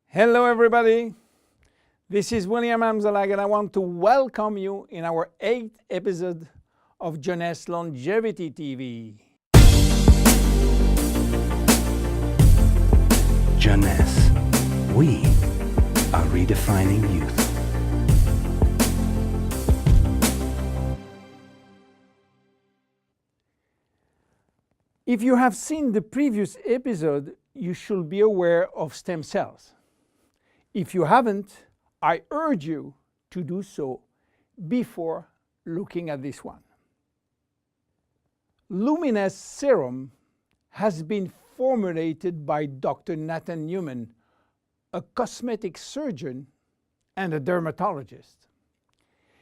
Hello everybody, this is William Amzalag and I want to welcome you in our 8th episode of Jeunesse Longevity TV. Jeunesse, we are redefining youth. If you have seen the previous episode, you should be aware of stem cells. If you haven't, I urge you to do so before looking at this one. Luminesce serum has been formulated by Dr. Nathan Newman, a cosmetic surgeon and a dermatologist.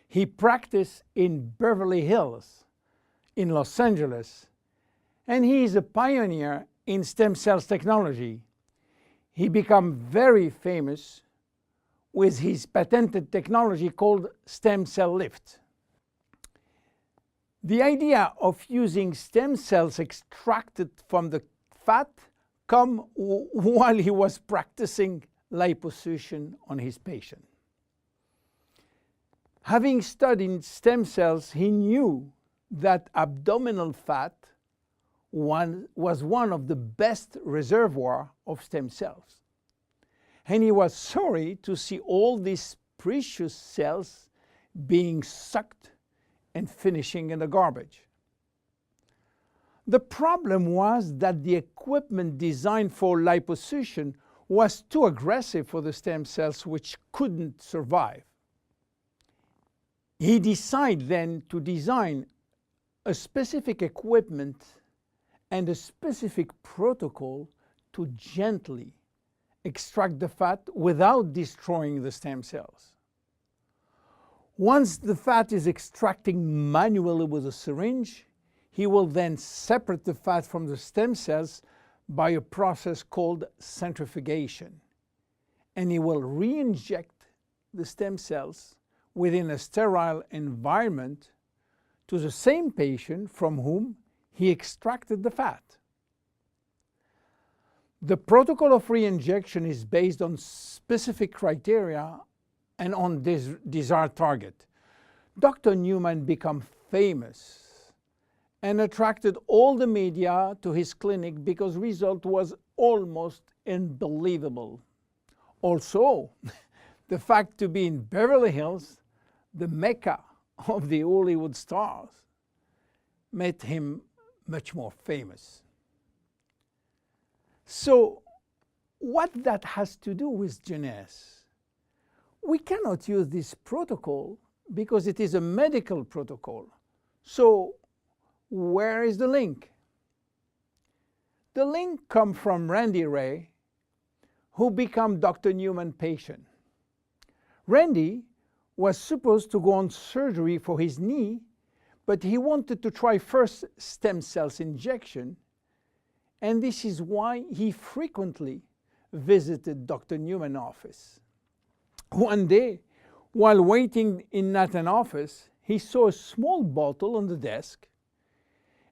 He practiced in Beverly Hills, in Los Angeles, and he is a pioneer in stem cells technology. He became very famous with his patented technology called stem cell lift. The idea of using stem cells extracted from the fat came while he was practicing liposuction on his patient. Having studied stem cells, he knew that abdominal fat was one of the best reservoirs of stem cells. And he was sorry to see all these precious cells being sucked and finishing in the garbage. The problem was that the equipment designed for liposuction was too aggressive for the stem cells, which couldn't survive. He decided then to design a specific equipment and a specific protocol to gently extract the fat without destroying the stem cells. Once the fat is extracted manually with a syringe, he will then separate the fat from the stem cells by a process called centrifugation. And he will re-inject the stem cells within a sterile environment to the same patient from whom he extracted the fat. The protocol of re-injection is based on specific criteria and on this desired target. Dr. Newman became famous and attracted all the media to his clinic because result was almost unbelievable. Also, the fact to be in Beverly Hills, the mecca of the Hollywood stars, made him much more famous. So, what that has to do with Jeunesse? We cannot use this protocol because it is a medical protocol. So, where is the link? The link comes from Randy Ray, who became Dr. Newman's patient. Randy was supposed to go on surgery for his knee, but he wanted to try first stem cells injection, and this is why he frequently visited Dr. Newman's office. One day, while waiting in Nathan's office, he saw a small bottle on the desk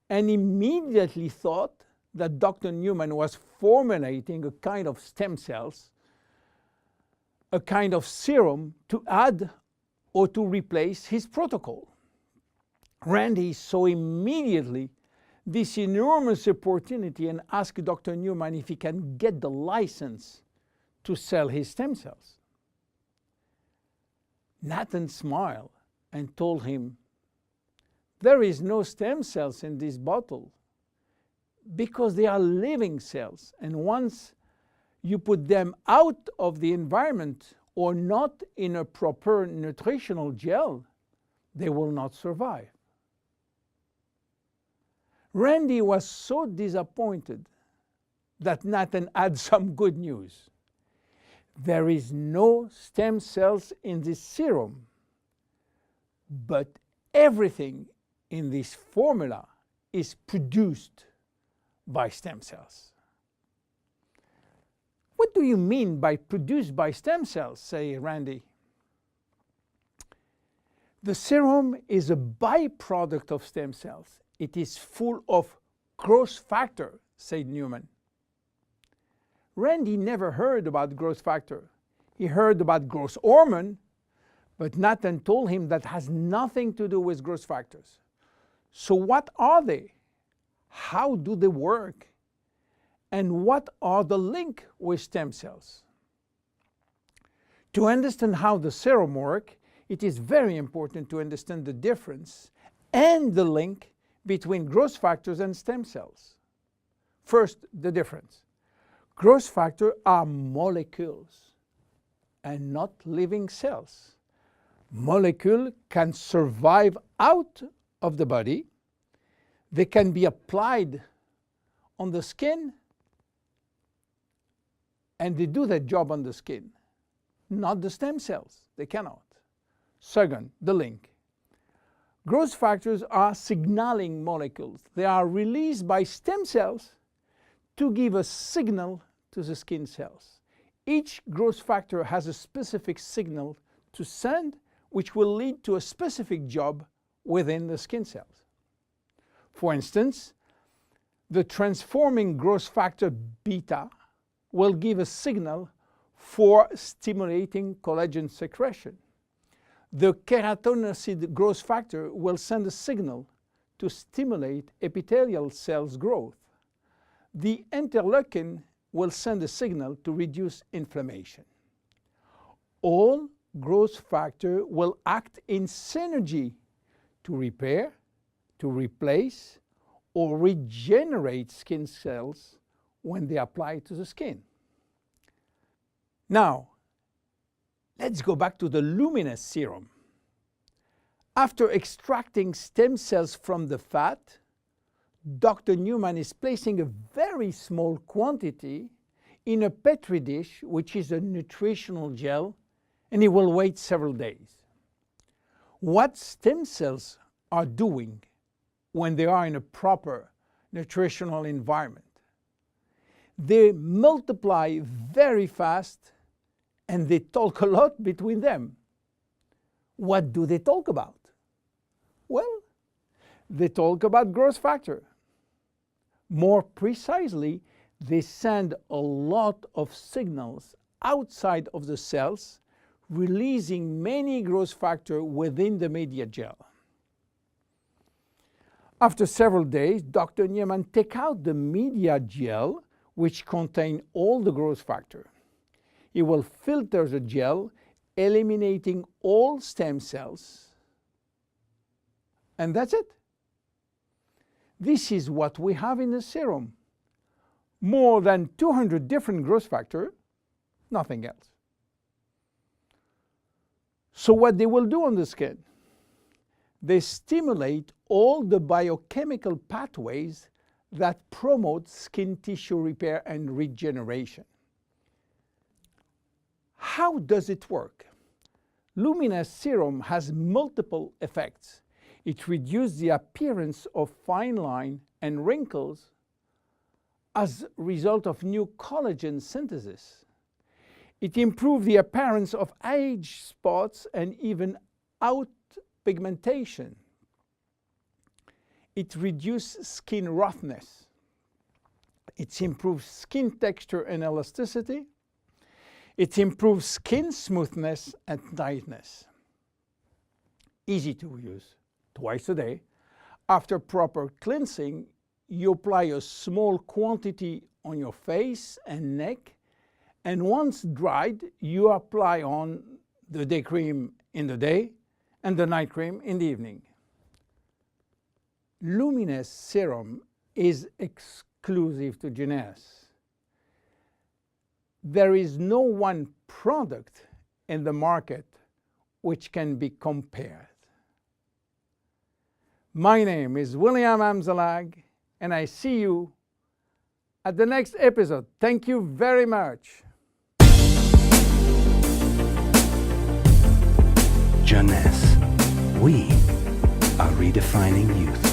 and immediately thought that Dr. Newman was formulating a kind of stem cells, a kind of serum to add or to replace his protocol. Randy saw immediately this enormous opportunity and asked Dr. Newman if he can get the license to sell his stem cells. Nathan smiled and told him, "There is no stem cells in this bottle because they are living cells, and once you put them out of the environment or not in a proper nutritional gel, they will not survive." Randy was so disappointed that Nathan had some good news. There is no stem cells in this serum, but everything in this formula is produced by stem cells. What do you mean by produced by stem cells, say Randy? The serum is a byproduct of stem cells. It is full of growth factor, said Newman. Randy never heard about growth factor. He heard about growth hormone, but Nathan told him that has nothing to do with growth factors. So what are they? How do they work? And what are the link with stem cells? To understand how the serum works, it is very important to understand the difference and the link between growth factors and stem cells. First, the difference. Growth factors are molecules and not living cells. Molecules can survive out of the body. They can be applied on the skin, and they do their job on the skin. Not the stem cells. They cannot. Second, the link. Growth factors are signaling molecules. They are released by stem cells to give a signal to the skin cells. Each growth factor has a specific signal to send, which will lead to a specific job within the skin cells. For instance, the transforming growth factor beta will give a signal for stimulating collagen secretion. The keratinocyte growth factor will send a signal to stimulate epithelial cells growth. The interleukin will send a signal to reduce inflammation. All growth factors will act in synergy to repair, to replace, or regenerate skin cells when they apply to the skin. Now, let's go back to the Luminesce serum. After extracting stem cells from the fat, Dr. Newman is placing a very small quantity in a Petri dish, which is a nutritional gel, and he will wait several days. What stem cells are doing when they are in a proper nutritional environment? They multiply very fast and they talk a lot between them. What do they talk about? Well, they talk about growth factor. More precisely, they send a lot of signals outside of the cells, releasing many growth factors within the media gel. After several days, Dr. Newman takes out the media gel, which contains all the growth factor. He will filter the gel, eliminating all stem cells, and that's it. This is what we have in the serum. More than 200 different growth factors, nothing else. So what they will do on the skin? They stimulate all the biochemical pathways that promote skin tissue repair and regeneration. How does it work? Luminesce serum has multiple effects. It reduces the appearance of fine lines and wrinkles as a result of new collagen synthesis. It improves the appearance of age spots and even out pigmentation. It reduces skin roughness. It improves skin texture and elasticity. It improves skin smoothness and tightness. Easy to use. Twice a day. After proper cleansing, you apply a small quantity on your face and neck, and once dried, you apply on the day cream in the day and the night cream in the evening. Luminesce serum is exclusive to Jeunesse. There is no one product in the market which can be compared. My name is William Amzalag, and I see you at the next episode. Thank you very much. Jeunesse, we are redefining youth.